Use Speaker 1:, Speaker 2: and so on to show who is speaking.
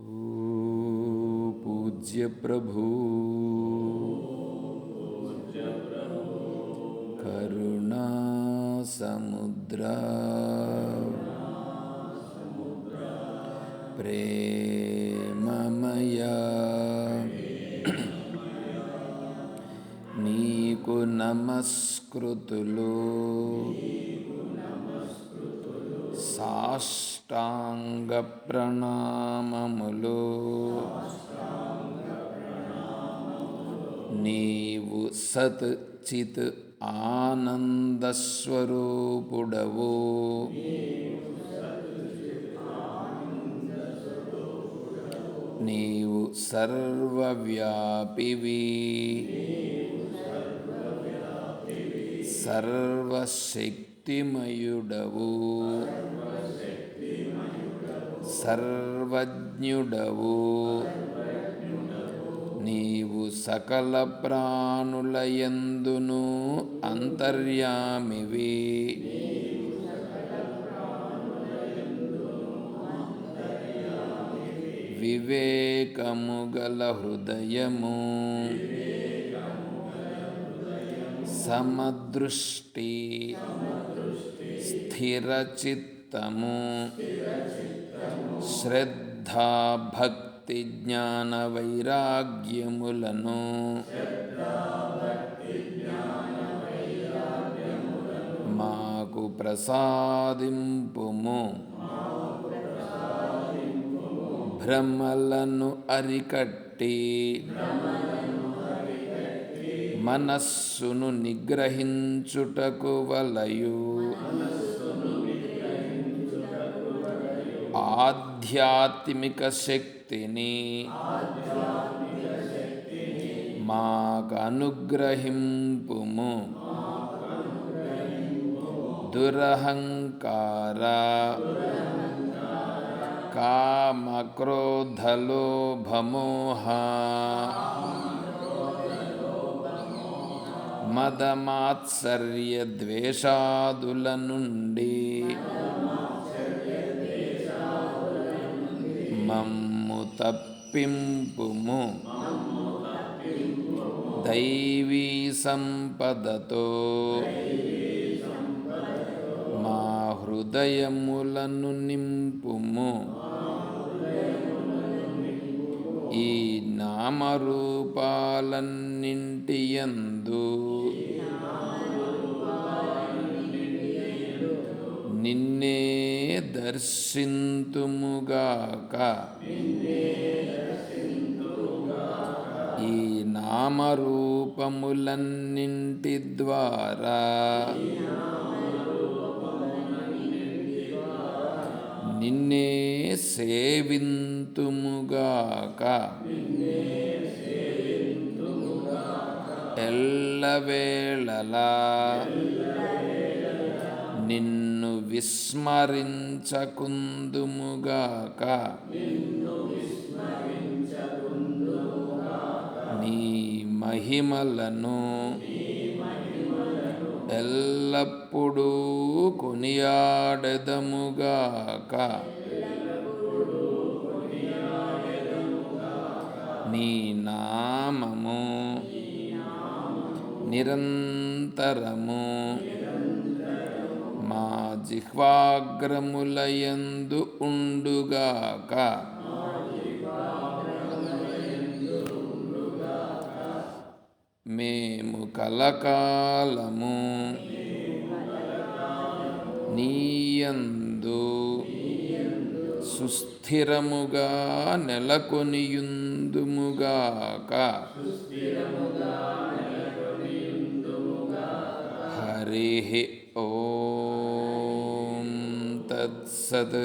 Speaker 1: ओ पूज्य प्रभु करुणा समुद्रा प्रेममया నీకు నమస్కృతులు సాష్టాంగ ప్రణామములు నీవు సత్ చిత్ ఆనంద స్వరూపుడవు నీవు సర్వవ్యాపివి సర్వశక్తిమయుడవు సర్వజ్ఞుడవు నీవు సకల ప్రాణులయందును అంతర్యామివి వివేకము గల హృదయము సమదృష్టి స్థిరచిత్తము శ్రద్ధా భక్తి జ్ఞాన వైరాగ్యములను మాకు ప్రసాదింపుము భ్రమలను అరికట్టి మనస్సును నిగ్రహించుటకు వలయు ఆధ్యాత్మిక శక్తిని మాకు అనుగ్రహింపుము దురహంకార కామ క్రోధ లోభమోహ మదమాత్సర్య ద్వేషాదుల నుండి మమ్ము తప్పింపుము దైవీ సంపదతో మా హృదయములను నింపుము ఈ నామరూపాలన్నింటియందు నిన్నే దర్శింతుముగాక ఈ నామరూపములన్నింటి ద్వారా నిన్నే సేవింతుముగాక ఎల్లవేళలా నిన్ను విస్మరించకుందుముగాక నీ మహిమలను ఎల్లప్పుడూ కొనియాడెదముగాక నీ నామము నిరంతరము మా జిహ్వాగ్రములయందు ఉండుగాక మేము కలకాలము నీయందు సుస్థిరముగా నెలకొనియుందుముగాక హరి ఓం తత్సత్.